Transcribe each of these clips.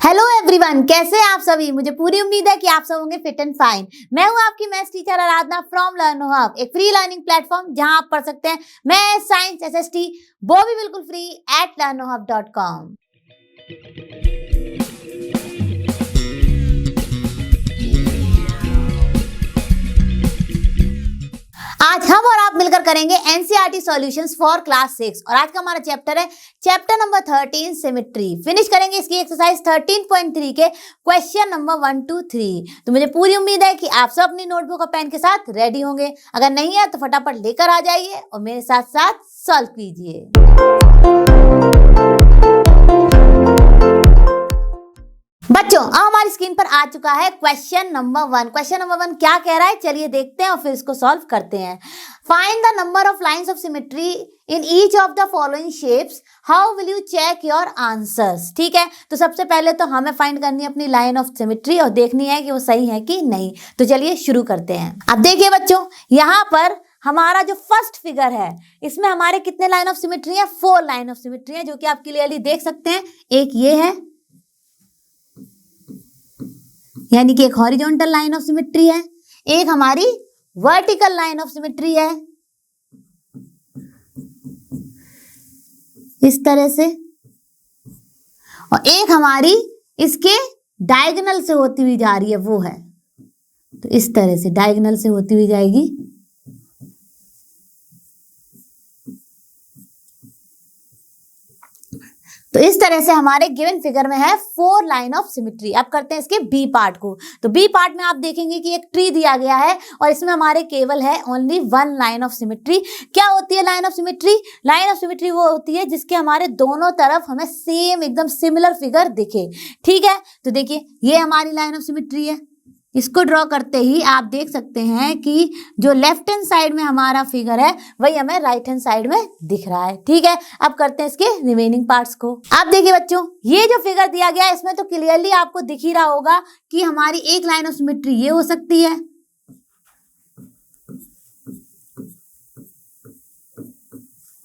Hello everyone, कैसे हैं आप सभी। मुझे पूरी उम्मीद है कि आप सब होंगे फिट एंड फाइन। मैं हूं आपकी maths teacher Aradhana from लर्नो hub, एक फ्री लर्निंग प्लेटफॉर्म जहां आप पढ़ सकते हैं मैथ्स, साइंस, एसएसटी, वो भी बिल्कुल फ्री @learnohub.com। आज हम और आप मिलकर करेंगे एनसीईआरटी सॉल्यूशंस फॉर क्लास 6 और आज का हमारा चैप्टर है चैप्टर नंबर 13 सिमेट्री। फिनिश करेंगे इसकी एक्सरसाइज 13.3 के क्वेश्चन नंबर 1 to 3। तो मुझे पूरी उम्मीद है कि आप सब अपनी नोटबुक और पेन के साथ रेडी होंगे। अगर नहीं है तो फटाफट लेकर आ जाइए और मेरे साथ साथ सॉल्व कीजिए। बच्चों, अब हमारी स्क्रीन पर आ चुका है क्वेश्चन नंबर 1। क्वेश्चन नंबर 1 क्या कह रहा है, चलिए देखते हैं और फिर इसको सॉल्व करते हैं। Find the number of lines of symmetry in each of the following shapes, how will you check your answers. ठीक है, तो सबसे पहले तो हमें फाइंड करनी है अपनी लाइन ऑफ सिमेट्री और देखनी है कि वो सही है कि नहीं। तो चलिए शुरू करते हैं। अब देखिए बच्चों, यहाँ पर हमारा जो फर्स्ट फिगर है इसमें हमारे कितने लाइन ऑफ सिमेट्री है, 4 लाइन ऑफ सिमेट्री है, जो कि आप क्लियरली देख सकते हैं। एक ये है, यानी कि एक हॉरिजॉन्टल लाइन ऑफ सिमेट्री है, एक हमारी वर्टिकल लाइन ऑफ सिमेट्री है इस तरह से, और एक हमारी इसके डायगोनल से होती हुई जा रही है, वो है तो इस तरह से डायगोनल से होती हुई जाएगी। तो इस तरह से हमारे गिवन फिगर में है 4 लाइन ऑफ सिमेट्री। अब करते हैं इसके बी पार्ट को। तो बी पार्ट में आप देखेंगे कि एक ट्री दिया गया है और इसमें हमारे केवल है ओनली 1 लाइन ऑफ सिमेट्री। क्या होती है line of symmetry? Line of symmetry वो होती है जिसके हमारे दोनों तरफ हमें सेम एकदम सिमिलर फिगर दिखे। ठीक है, तो देखिए ये हमारी लाइन ऑफ सिमेट्री है। इसको ड्रॉ करते ही आप देख सकते हैं कि जो लेफ्ट हैंड साइड में हमारा फिगर है वही हमें राइट हैंड साइड में दिख रहा है। ठीक है, अब करते हैं इसके रिमेनिंग पार्ट्स को। अब देखिए बच्चों, ये जो फिगर दिया गया है इसमें तो क्लियरली आपको दिख ही रहा होगा कि हमारी एक लाइन ऑफ सिमेट्री ये हो सकती है,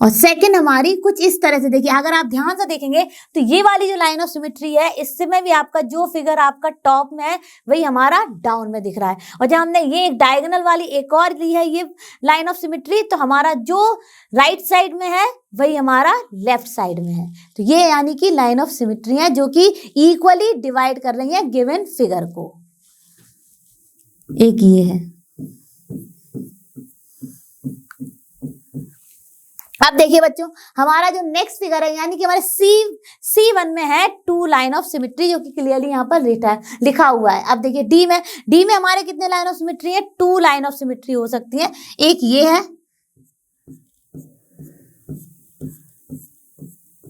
और सेकंड हमारी कुछ इस तरह से। देखिए, अगर आप ध्यान से देखेंगे तो ये वाली जो लाइन ऑफ सिमेट्री है इसमें भी आपका जो फिगर आपका टॉप में है वही हमारा डाउन में दिख रहा है। और जब हमने ये एक डायगोनल वाली एक और ली है ये लाइन ऑफ सिमेट्री, तो हमारा जो राइट साइड में है वही हमारा लेफ्ट साइड में है। तो ये यानी कि लाइन ऑफ सिमेट्री है जो कि इक्वली डिवाइड कर रही है गिवन फिगर को। एक ये है। अब देखिए बच्चों, हमारा जो नेक्स्ट फिगर है यानी कि हमारे C1 में है 2 लाइन ऑफ सिमेट्री, जो कि क्लियरली यहाँ पर लिखा हुआ है। अब देखिए डी में हमारे कितने लाइन ऑफ सिमेट्री है, 2 लाइन ऑफ सिमेट्री हो सकती है। एक ये है,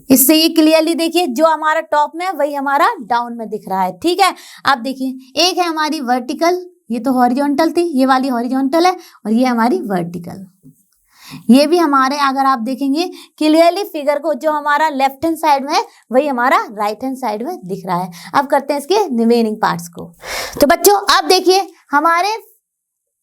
इससे ये क्लियरली देखिए जो हमारा टॉप में है वही हमारा डाउन में दिख रहा है। ठीक है, अब देखिए एक है हमारी वर्टिकल, ये तो हॉरिजॉन्टल थी, ये वाली हॉरिजॉन्टल है, और ये हमारी वर्टिकल। ये भी हमारे अगर आप देखेंगे क्लियरली फिगर को जो हमारा लेफ्ट हैंड साइड में है वही हमारा राइट हैंड साइड में दिख रहा है। अब करते हैं इसके रिमेनिंग पार्ट्स को। तो बच्चों अब देखिए हमारे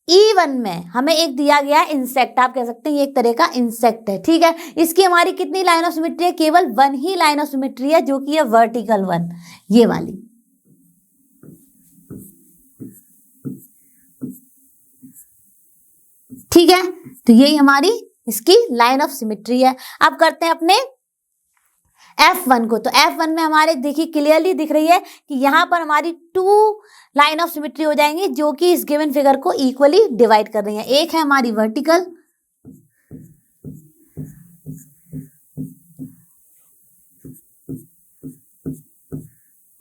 E1 में हमें एक दिया गया है इंसेक्ट, आप कह सकते हैं ये एक तरह का इंसेक्ट है। ठीक है, इसकी हमारी कितनी लाइन ऑफ सिमेट्री है, केवल 1 ही लाइन ऑफ सिमेट्री है, जो कि है वर्टिकल 1, ये वाली। ठीक है, तो यही हमारी इसकी लाइन ऑफ सिमेट्री है। अब करते हैं अपने F1 को। तो F1 में हमारे देखिए क्लियरली दिख रही है कि यहाँ पर हमारी 2 लाइन ऑफ सिमेट्री हो जाएंगी, जो कि इस गिवन फिगर को इक्वली डिवाइड कर रही है। एक है हमारी वर्टिकल,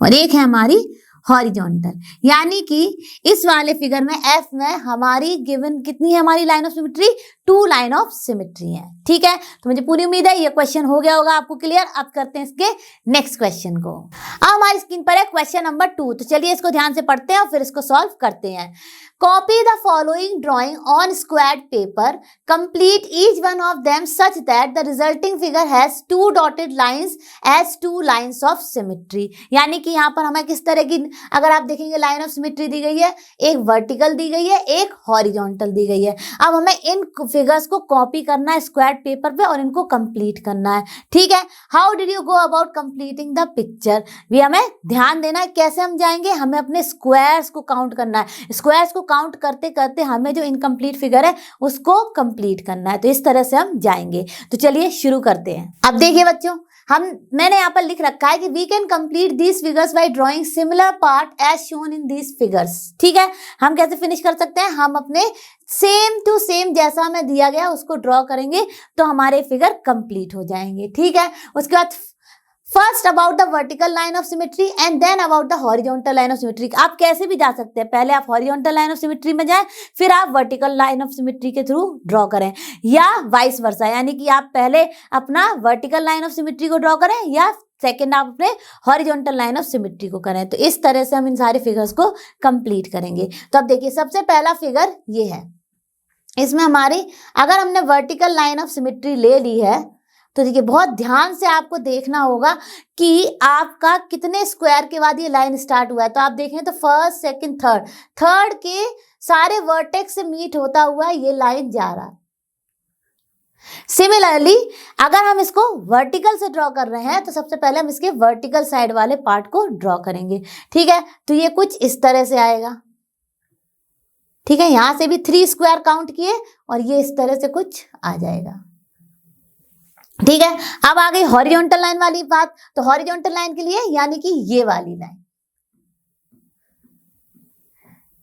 और एक है हमारी हॉरिजॉन्टल। यानी कि इस वाले फिगर में F में हमारी गिवन कितनी है हमारी line of symmetry, 2 line of symmetry है। ठीक है, तो मुझे पूरी उम्मीद है ये क्वेश्चन हो गया होगा आपको क्लियर। अब करते हैं इसके नेक्स्ट क्वेश्चन को। अब हमारी स्क्रीन पर है क्वेश्चन नंबर 2। तो चलिए इसको ध्यान से पढ़ते हैं और फिर इसको सॉल्व करते हैं। Copy the following drawing on squared paper, complete each one of them such that the resulting figure has 2 dotted lines as 2 lines of symmetry. यानी कि यहाँ पर हमें किस तरह की अगर आप देखेंगे लाइन ऑफ सिमेट्री दी गई है, एक वर्टिकल दी गई है, एक हॉरिजॉन्टल दी गई है। अब हमें इन फिगर्स को कॉपी करना है स्क्वायर पेपर पे और इनको कंप्लीट करना है, ठीक है। How did you go about completing the picture, भी हमें ध्यान देना है कैसे हम जाएंगे, हमें अपने स्क्वायर्स को काउंट करना है, स्क्वायर्स को काउंट करते करते हमें जो इनकम्प्लीट फिगर है उसको कंप्लीट करना है, तो इस तरह से हम जाएंगे। तो चलिए शुरू करते हैं। अब देखिए बच्चों, मैंने यहाँ पर लिख रखा है कि we can complete these figures by drawing similar part as shown in these figures, ठीक है। हम कैसे फिनिश कर सकते हैं, हम अपने सेम टू सेम जैसा हमें दिया गया उसको ड्रॉ करेंगे तो हमारे फिगर कंप्लीट हो जाएंगे, ठीक है। उसके बाद first about the vertical line of symmetry and then about the horizontal line of symmetry. आप कैसे भी जा सकते हैं, पहले आप हॉरिजॉन्टल लाइन ऑफ सिमेट्री में जाएं, फिर आप वर्टिकल लाइन ऑफ सिमेट्री के थ्रू ड्रॉ करें, या वाइस वर्सा, यानी कि आप पहले अपना वर्टिकल लाइन ऑफ सिमेट्री को ड्रॉ करें या सेकेंड आप अपने हॉरिजॉन्टल लाइन ऑफ सिमेट्री को करें। तो इस तरह से हम इन सारे फिगर्स को कंप्लीट करेंगे। तो अब देखिए, सबसे पहला फिगर ये है, इसमें हमारी अगर हमने वर्टिकल लाइन ऑफ सिमेट्री ले ली है तो देखिए बहुत ध्यान से आपको देखना होगा कि आपका कितने स्क्वायर के बाद ये लाइन स्टार्ट हुआ है। तो आप देखें तो फर्स्ट सेकंड थर्ड के सारे वर्टेक्स से मीट होता हुआ ये लाइन जा रहा है। सिमिलरली अगर हम इसको वर्टिकल से ड्रॉ कर रहे हैं तो सबसे पहले हम इसके वर्टिकल साइड वाले पार्ट को ड्रॉ करेंगे, ठीक है। तो ये कुछ इस तरह से आएगा, ठीक है। यहां से भी 3 स्क्वायर काउंट किए और ये इस तरह से कुछ आ जाएगा, ठीक है। अब आ गई हॉरिजॉन्टल लाइन वाली बात। तो हॉरिजॉन्टल लाइन के लिए यानी कि ये वाली लाइन,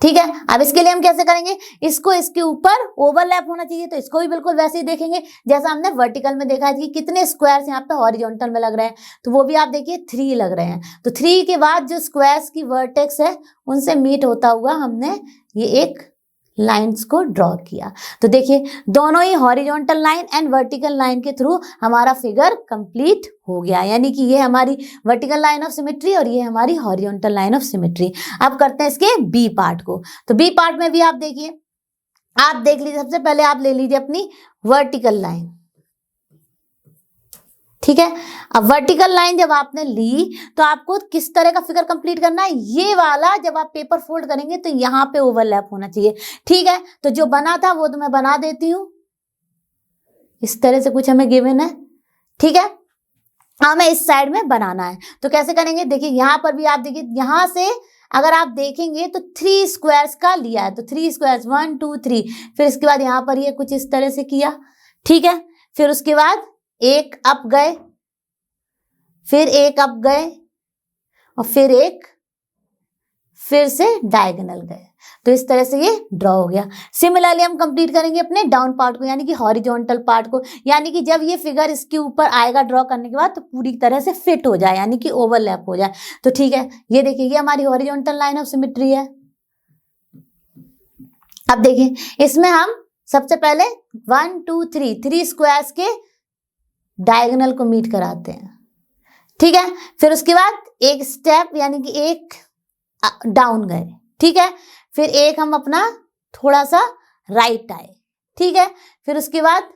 ठीक है। अब इसके लिए हम कैसे करेंगे, इसको इसके ऊपर ओवरलैप होना चाहिए, तो इसको भी बिल्कुल वैसे ही देखेंगे जैसा हमने वर्टिकल में देखा है कि कितने स्क्वायर्स यहाँ पे हॉरिजॉन्टल में लग रहे हैं। तो वो भी आप देखिए 3 लग रहे हैं। तो 3 के बाद जो स्क्वायर्स की वर्टेक्स है उनसे मीट होता हुआ हमने ये एक लाइंस को ड्रॉ किया। तो देखिए दोनों ही horizontal line and vertical line के थ्रू हमारा फिगर कंप्लीट हो गया, यानी कि ये हमारी वर्टिकल लाइन ऑफ सिमेट्री और ये हमारी हॉरिजॉन्टल लाइन ऑफ सिमेट्री। अब करते हैं इसके बी पार्ट को। तो बी पार्ट में भी आप देखिए, आप देख लीजिए, सबसे पहले आप ले लीजिए अपनी वर्टिकल लाइन, ठीक है। अब वर्टिकल लाइन जब आपने ली तो आपको किस तरह का फिगर कंप्लीट करना है, ये वाला जब आप पेपर फोल्ड करेंगे तो यहाँ पे ओवरलैप होना चाहिए, ठीक है। तो जो बना था वो तो मैं बना देती हूँ, इस तरह से कुछ हमें गिवन है, ठीक है। हमें इस साइड में बनाना है, तो कैसे करेंगे, देखिए यहाँ पर भी आप देखिए, यहाँ से अगर आप देखेंगे तो 3 स्क्वायर्स का लिया है, तो 3 स्क्वायर्स 1 2 3, फिर इसके बाद यहाँ पर ये कुछ इस तरह से किया, ठीक है। फिर उसके बाद एक अप गए, फिर एक अप गए और फिर एक फिर से डायगोनल गए। तो इस तरह से ये ड्रॉ हो गया। सिमिलरली हम कंप्लीट करेंगे अपने डाउन पार्ट को, यानी कि हॉरिजॉन्टल पार्ट को, यानी कि जब ये फिगर इसके ऊपर आएगा ड्रॉ करने के बाद तो पूरी तरह से फिट हो जाए, यानी कि ओवरलैप हो जाए। तो ठीक है, ये देखिए ये हमारी हॉरिजॉन्टल लाइन ऑफ सिमेट्री है। अब देखिए इसमें हम सबसे पहले 1 2 3 स्क्वायर्स के डायगोनल को मीट कराते हैं, ठीक है। फिर उसके बाद एक स्टेप यानी कि एक डाउन गए, ठीक है। फिर एक हम अपना थोड़ा सा राइट आए, ठीक है। फिर उसके बाद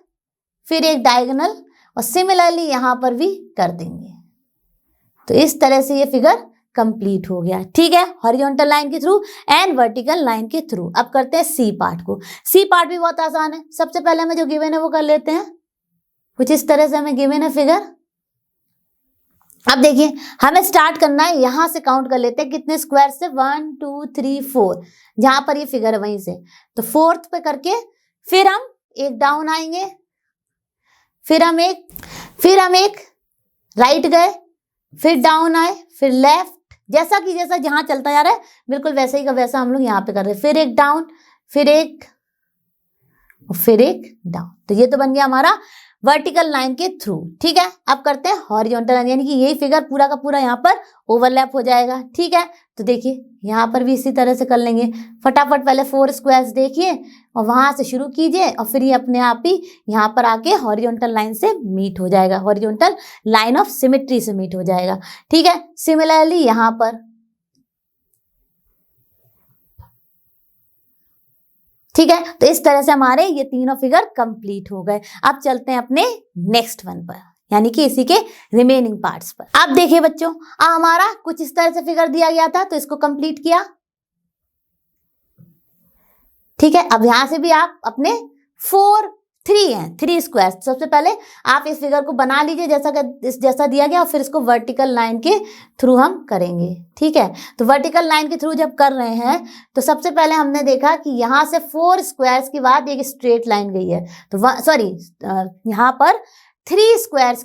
फिर एक डायगोनल और सिमिलरली यहां पर भी कर देंगे। तो इस तरह से ये फिगर कंप्लीट हो गया, ठीक है, हॉरिजॉन्टल लाइन के थ्रू एंड वर्टिकल लाइन के थ्रू। अब करते हैं सी पार्ट को। सी पार्ट भी बहुत आसान है। सबसे पहले हमें जो गिवन है वो कर लेते हैं, कुछ इस तरह से हमें गिवन है फिगर। अब देखिए हमें स्टार्ट करना है, यहां से काउंट कर लेते हैं कितने स्क्वायर से, 1 2 3 4, जहां पर ये फिगर है वहीं से। तो 4th पे करके फिर हम एक डाउन आएंगे, फिर हम एक राइट गए, फिर डाउन आए, फिर लेफ्ट, जैसा जहां चलता जा रहा है बिल्कुल वैसे ही का वैसा हम लोग यहाँ पे कर रहे हैं। फिर एक डाउन, फिर एक और फिर एक डाउन। तो ये तो बन गया हमारा वर्टिकल लाइन के थ्रू, ठीक है। अब करते हैं हॉरिजॉन्टल लाइन, यानी कि यही फिगर पूरा का पूरा यहाँ पर ओवरलैप हो जाएगा, ठीक है। तो देखिए यहाँ पर भी इसी तरह से कर लेंगे। फटाफट पहले 4 स्क्वायर्स देखिए और वहां से शुरू कीजिए और फिर ये अपने आप ही यहाँ पर आके हॉरिजॉन्टल लाइन से मीट हो जाएगा, हॉरिजॉन्टल लाइन ऑफ सिमेट्री से मीट हो जाएगा, ठीक है। सिमिलरली यहाँ पर, ठीक है। तो इस तरह से हमारे ये तीनों फिगर कंप्लीट हो गए। अब चलते हैं अपने नेक्स्ट वन पर, यानी कि इसी के रिमेनिंग पार्ट्स पर। अब देखिए बच्चों, हमारा कुछ इस तरह से फिगर दिया गया था तो इसको कंप्लीट किया, ठीक है। अब यहां से भी आप अपने 4 3 हैं, 3 स्क्वायर। सबसे पहले आप इस फिगर को बना लीजिए जैसा दिया गया, और फिर इसको वर्टिकल लाइन के थ्रू हम करेंगे, ठीक है। तो वर्टिकल लाइन के थ्रू जब कर रहे हैं तो सबसे पहले हमने देखा कि यहाँ से 4 स्क्वायर्स के बाद एक स्ट्रेट लाइन गई है, तो सॉरी यहाँ पर 3 स्क्वायर्स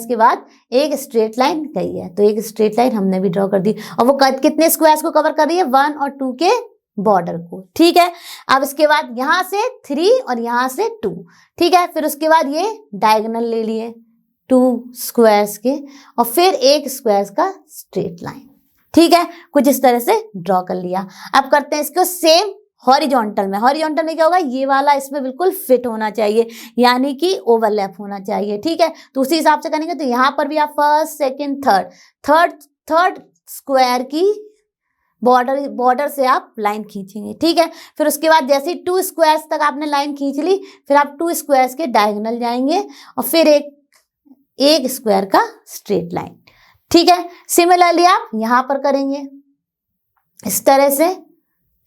के बाद एक स्ट्रेट लाइन गई है, तो एक स्ट्रेट लाइन हमने भी ड्रॉ कर दी, और वो कितने स्क्वायर्स को कवर कर रही है, 1 और 2 के बॉर्डर को, ठीक है। अब इसके बाद यहाँ से 3 और यहाँ से 2, ठीक है। फिर उसके बाद ये डायगोनल ले लिए 2 स्क्वायर्स के, और फिर एक स्क्वायर्स का स्ट्रेट लाइन, ठीक है। कुछ इस तरह से ड्रॉ कर लिया। अब करते हैं इसको सेम हॉरिजॉन्टल में। हॉरिजॉन्टल में क्या होगा, ये वाला इसमें बिल्कुल फिट होना चाहिए, यानी कि ओवरलैप होना चाहिए, ठीक है। तो उसी हिसाब से करेंगे। तो यहाँ पर भी आप फर्स्ट सेकंड थर्ड स्क्वायर की बॉर्डर से आप लाइन खींचेंगे, ठीक है। फिर उसके बाद जैसे 2 स्क्वायर्स तक आपने लाइन खींच ली, फिर आप 2 स्क्वायर्स के डायगोनल जाएंगे, और फिर एक स्क्वायर का स्ट्रेट लाइन, ठीक है। सिमिलरली आप यहाँ पर करेंगे इस तरह से,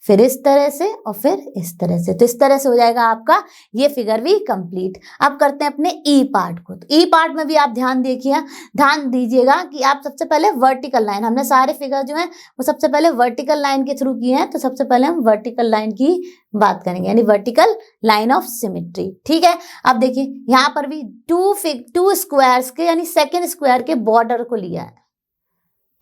फिर इस तरह से, और फिर इस तरह से। तो इस तरह से हो जाएगा आपका ये फिगर भी कंप्लीट। अब करते हैं अपने ई पार्ट को। तो ई पार्ट में भी आप ध्यान दीजिएगा कि आप सबसे पहले वर्टिकल लाइन, हमने सारे फिगर जो हैं वो सबसे पहले वर्टिकल लाइन के थ्रू किए हैं, तो सबसे पहले हम वर्टिकल लाइन की बात करेंगे, यानी वर्टिकल लाइन ऑफ सिमेट्री, ठीक है। अब देखिए यहाँ पर भी 2 स्क्वायर्स के यानी सेकेंड स्क्वायर के बॉर्डर को लिया है,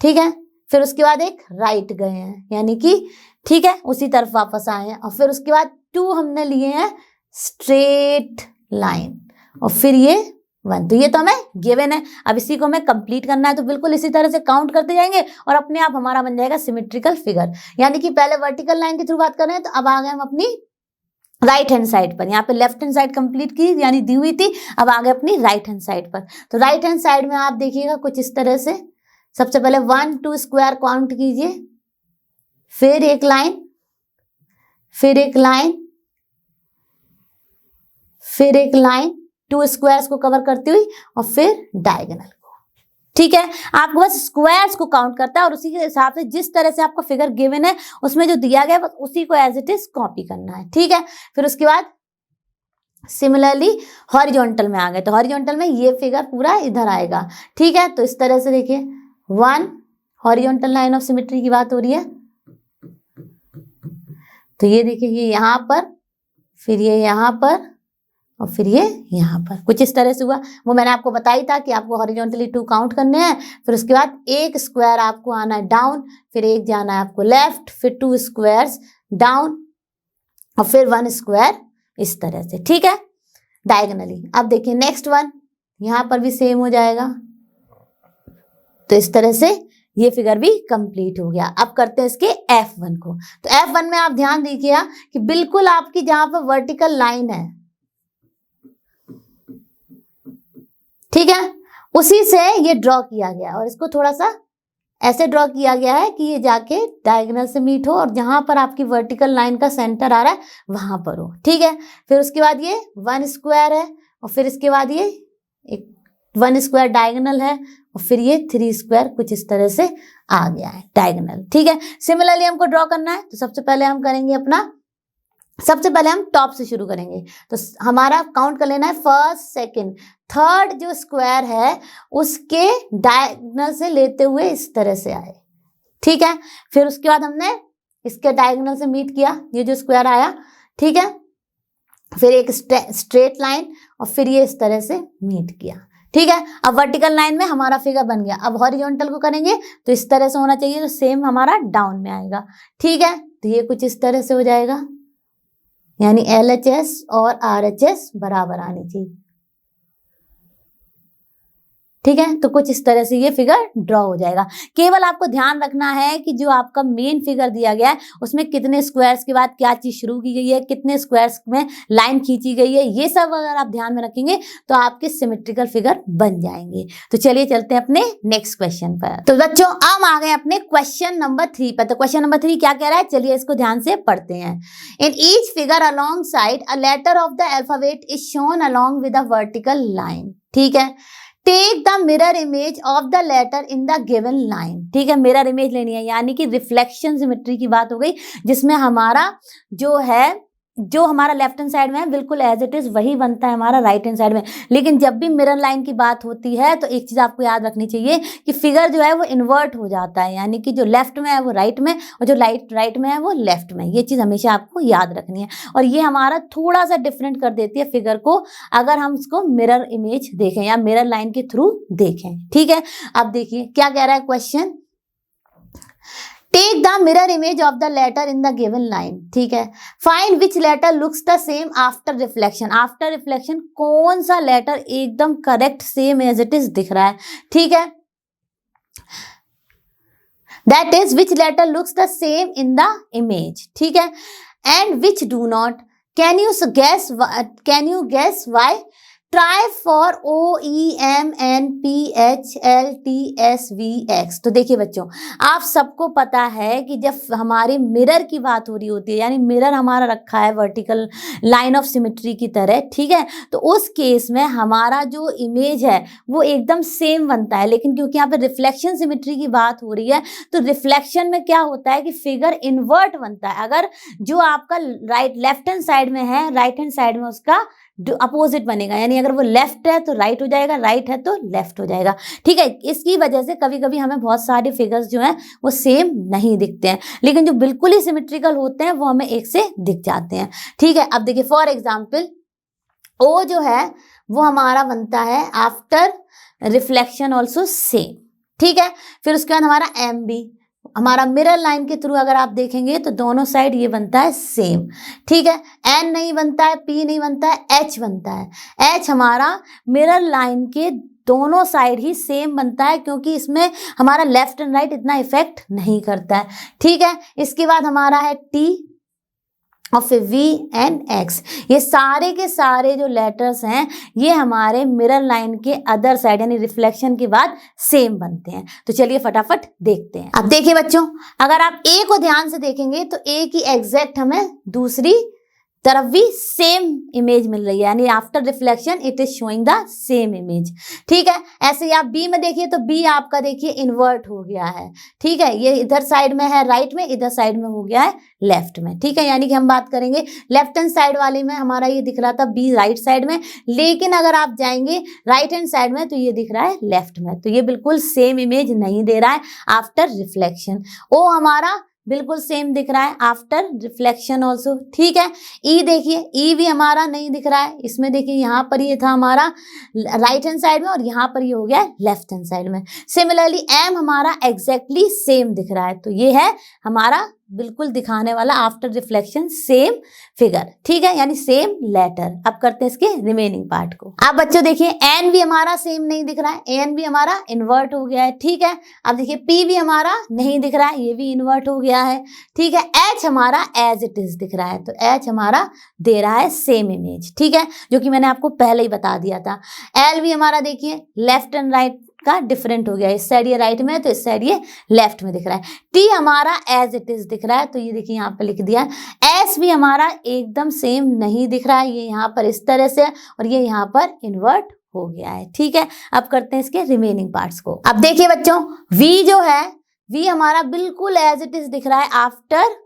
ठीक है। फिर उसके बाद एक राइट गए हैं, यानी कि ठीक है उसी तरफ वापस आए हैं, और फिर उसके बाद 2 हमने लिए हैं स्ट्रेट लाइन, और फिर ये 1। तो ये तो हमें गिवन है। अब इसी को हमें कंप्लीट करना है, तो बिल्कुल इसी तरह से काउंट करते जाएंगे और अपने आप हमारा बन जाएगा सिमेट्रिकल फिगर। यानी कि पहले वर्टिकल लाइन के थ्रू बात कर रहे हैं, तो अब आ गए हम अपनी राइट हैंड साइड पर। यहाँ पे लेफ्ट हैंड साइड कंप्लीट की यानी दी हुई थी, अब आ गए अपनी राइट हैंड साइड पर। तो राइट हैंड साइड में आप देखिएगा कुछ इस तरह से, सबसे पहले 1 2 स्क्वायर काउंट कीजिए, फिर एक लाइन, फिर एक लाइन, फिर एक लाइन, 2 स्क्वायर्स को कवर करती हुई, और फिर डायगोनल को, ठीक है। आपको बस स्क्वायर्स को काउंट करता है, और उसी के हिसाब से जिस तरह से आपको फिगर गिवन है उसमें जो दिया गया है बस उसी को एज इट इज कॉपी करना है, ठीक है। फिर उसके बाद सिमिलरली हॉरिजॉन्टल में आ गए, तो हॉरिजॉन्टल में ये फिगर पूरा इधर आएगा, ठीक है। तो इस तरह से देखिए 1 हॉरिजॉन्टल लाइन ऑफ सिमेट्री की बात हो रही है, तो ये देखिए ये यहाँ पर, फिर ये यहाँ पर, और फिर ये यहाँ पर, कुछ इस तरह से हुआ। वो मैंने आपको बताई था कि आपको हॉरिजॉन्टली 2 काउंट करने हैं, फिर उसके बाद एक स्क्वायर आपको आना है डाउन, फिर एक जाना है आपको लेफ्ट, फिर 2 स्क्वायर्स डाउन, और फिर 1 स्क्वायर इस तरह से, ठीक है, डायगोनली। अब देखिए नेक्स्ट वन, यहाँ पर भी सेम हो जाएगा। तो इस तरह से ये फिगर भी कंप्लीट हो गया। अब करते हैं इसके F1 को। तो F1 में आप ध्यान दीजिएगा कि बिल्कुल आपकी जहां पर वर्टिकल लाइन है, ठीक है, उसी से ये ड्रॉ किया गया, और इसको थोड़ा सा ऐसे ड्रॉ किया गया है कि ये जाके डायगोनल से मीट हो, और जहां पर आपकी वर्टिकल लाइन का सेंटर आ रहा है वहां पर हो, ठीक है। फिर उसके बाद ये 1 स्क्वायर है, और फिर इसके बाद ये एक 1 स्क्वायर डायगोनल है, और फिर ये 3 स्क्वायर कुछ इस तरह से आ गया है डायगोनल, ठीक है। सिमिलरली हमको ड्रॉ करना है, तो सबसे पहले हम करेंगे सबसे पहले हम टॉप से शुरू करेंगे। तो हमारा काउंट कर लेना है फर्स्ट सेकंड थर्ड जो स्क्वायर है उसके डायगोनल से लेते हुए इस तरह से आए, ठीक है। फिर उसके बाद हमने इसके डायगोनल से मीट किया, ये जो स्क्वायर आया, ठीक है। फिर एक स्ट्रेट लाइन, और फिर ये इस तरह से मीट किया, ठीक है। अब वर्टिकल लाइन में हमारा फिगर बन गया। अब हॉरिजॉन्टल को करेंगे तो इस तरह से होना चाहिए, तो सेम हमारा डाउन में आएगा, ठीक है। तो ये कुछ इस तरह से हो जाएगा, यानी LHS और RHS बराबर आनी चाहिए, ठीक है। तो कुछ इस तरह से ये फिगर ड्रॉ हो जाएगा। केवल आपको ध्यान रखना है कि जो आपका मेन फिगर दिया गया है उसमें कितने स्क्वायर्स के बाद क्या चीज शुरू की गई है, कितने स्क्वायर्स में लाइन खींची गई है, ये सब अगर आप ध्यान में रखेंगे तो आपके सिमेट्रिकल फिगर बन जाएंगे। तो चलिए चलते हैं अपने नेक्स्ट क्वेश्चन पर। तो बच्चों हम आ गए अपने क्वेश्चन नंबर 3 पर। तो क्वेश्चन नंबर 3 क्या कह रहा है, चलिए इसको ध्यान से पढ़ते हैं। In each figure alongside a letter of the alphabet is shown along with a vertical line, ठीक है। Take the mirror image of the letter in the given line, ठीक है। मिरर इमेज लेनी है, यानी कि रिफ्लेक्शन सिमेट्री की बात हो गई, जिसमें हमारा जो है जो हमारा लेफ्ट हैंड साइड में है बिल्कुल एज इट इज वही बनता है हमारा राइट हैंड साइड में। लेकिन जब भी मिरर लाइन की बात होती है तो एक चीज आपको याद रखनी चाहिए कि फिगर जो है वो इन्वर्ट हो जाता है, यानी कि जो लेफ्ट में है वो राइट में और जो राइट में है वो लेफ्ट में। ये चीज हमेशा आपको याद रखनी है और ये हमारा थोड़ा सा डिफरेंट कर देती है फिगर को अगर हम इसको मिरर इमेज देखें या मिरर लाइन के थ्रू देखें। ठीक है, अब देखिए क्या कह रहा है question. Take the mirror image of the letter in the given line. ठीक है, find which letter looks the same after reflection. After reflection कौन सा लेटर एकदम correct same as it is दिख रहा है। ठीक है, that is which letter looks the same in the image. ठीक है, and which do not. Can you guess why. Try for OEMNPHLTSVX। तो देखिए बच्चों, आप सबको पता है कि जब हमारे मिरर की बात हो रही होती है, यानी मिरर हमारा रखा है वर्टिकल लाइन ऑफ सिमेट्री की तरह, ठीक है, तो उस केस में हमारा जो इमेज है वो एकदम सेम बनता है। लेकिन क्योंकि यहाँ पे रिफ्लेक्शन सिमेट्री की बात हो रही है तो रिफ्लेक्शन में क्या होता है कि फिगर इन्वर्ट बनता है। अगर जो आपका लेफ्ट हैंड साइड में है, राइट हैंड साइड में उसका अपोजिट बनेगा, यानी अगर वो लेफ्ट है तो राइट हो जाएगा, राइट है तो लेफ्ट हो जाएगा। ठीक है, इसकी वजह से कभी कभी हमें बहुत सारे फिगर्स जो हैं वो सेम नहीं दिखते हैं, लेकिन जो बिल्कुल ही सिमेट्रिकल होते हैं वो हमें एक से दिख जाते हैं। ठीक है, अब देखिए फॉर एग्जाम्पल ओ जो है वो हमारा बनता है आफ्टर रिफ्लेक्शन ऑल्सो सेम। ठीक है, फिर उसके बाद हमारा एम बी हमारा मिरर लाइन के थ्रू अगर आप देखेंगे तो दोनों साइड ये बनता है सेम। ठीक है, एन नहीं बनता है, पी नहीं बनता है, एच बनता है। एच हमारा मिरर लाइन के दोनों साइड ही सेम बनता है क्योंकि इसमें हमारा लेफ्ट एंड राइट इतना इफेक्ट नहीं करता है। ठीक है, इसके बाद हमारा है टी और फिर V एंड X। ये सारे के सारे जो लेटर्स हैं ये हमारे मिरर लाइन के अदर साइड यानी रिफ्लेक्शन के बाद सेम बनते हैं। तो चलिए फटाफट देखते हैं। अब देखिए बच्चों, अगर आप A को ध्यान से देखेंगे तो A की एग्जैक्ट हमें दूसरी तरफ भी सेम इमेज मिल रही है, यानी after reflection it is showing the same image. ठीक है, ऐसे ही आप बी में देखिए तो बी आपका देखिए इन्वर्ट हो गया है। ठीक है, ये इधर साइड में है राइट में, इधर साइड में हो गया है लेफ्ट में। ठीक है, यानी कि हम बात करेंगे लेफ्ट हैंड साइड वाले में हमारा ये दिख रहा था बी राइट साइड में, लेकिन अगर आप जाएंगे राइट हैंड साइड में तो ये दिख रहा है लेफ्ट में। तो ये बिल्कुल सेम इमेज नहीं दे रहा है आफ्टर रिफ्लेक्शन। ओ हमारा बिल्कुल सेम दिख रहा है आफ्टर रिफ्लेक्शन ऑल्सो। ठीक है, ई देखिए, ई भी हमारा नहीं दिख रहा है, इसमें देखिए यहाँ पर ये था हमारा राइट हैंड साइड में और यहाँ पर ये हो गया लेफ्ट हैंड साइड में। सिमिलरली एम हमारा एग्जैक्टली सेम दिख रहा है, तो ये है हमारा बिल्कुल दिखाने वाला आफ्टर रिफ्लेक्शन सेम फिगर। ठीक है, यानी सेम लेटर। अब करते हैं इसके रिमेनिंग पार्ट को। अब बच्चों देखिए एन भी हमारा सेम नहीं दिख रहा है, एन भी हमारा इन्वर्ट हो गया है। ठीक है, अब देखिए पी भी हमारा नहीं दिख रहा है, ये भी इन्वर्ट हो गया है। ठीक है, एच हमारा एज इट इज दिख रहा है, तो एच हमारा दे रहा है सेम इमेज। ठीक है, जो कि मैंने आपको पहले ही बता दिया था। एल भी हमारा देखिए लेफ्ट एंड राइट का डिफरेंट हो गया, इस साइड ये राइट में है तो इस साइड ये लेफ्ट में दिख रहा है। टी हमारा एज इट इज दिख रहा है, तो ये देखिए यहाँ पर लिख दिया। एस भी हमारा एकदम सेम नहीं दिख रहा है, ये यहाँ पर इस तरह से और ये यहाँ पर इन्वर्ट हो गया है। ठीक है, अब करते हैं इसके रिमेनिंग पार्ट्स को। अब देखिए बच्चों, वी जो है वी हमारा बिल्कुल एज इट इज दिख रहा है आफ्टर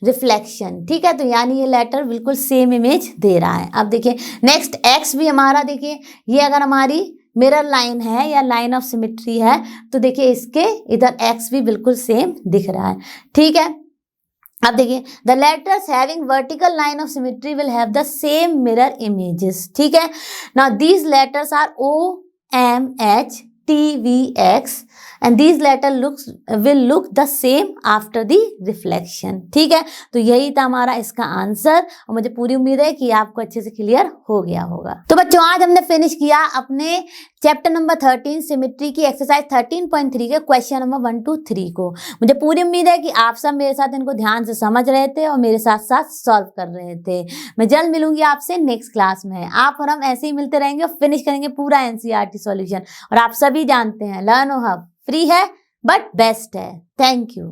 रिफ्लेक्शन। ठीक है, तो यानी ये लेटर बिल्कुल सेम इमेज दे रहा है। अब देखिए नेक्स्ट एक्स भी हमारा देखिए, ये अगर हमारी मिरर लाइन है या लाइन ऑफ सिमेट्री है तो देखिए इसके इधर एक्स भी बिल्कुल सेम दिख रहा है। ठीक है, अब देखिए the letters having vertical line of symmetry will have the same mirror images. ठीक है, now these letters are O M H T V X and these letter will look the same after the reflection। ठीक है, तो यही था हमारा इसका answer और मुझे पूरी उम्मीद है कि आपको अच्छे से क्लियर हो गया होगा। तो बच्चों आज हमने फिनिश किया अपने चैप्टर नंबर 13 सिमेट्री की एक्सरसाइज 13.3 के क्वेश्चन नंबर 1 to 3 को। मुझे पूरी उम्मीद है कि आप सब मेरे साथ इनको ध्यान से समझ रहे थे और मेरे साथ साथ सॉल्व कर रहे थे। मैं जल्द मिलूंगी आपसे नेक्स्ट क्लास में। आप और हम ऐसे ही मिलते रहेंगे और फिनिश करेंगे पूरा एनसीईआरटी सॉल्यूशन। और आप सभी जानते हैं लर्नो हब फ्री है बट बेस्ट है। Thank you.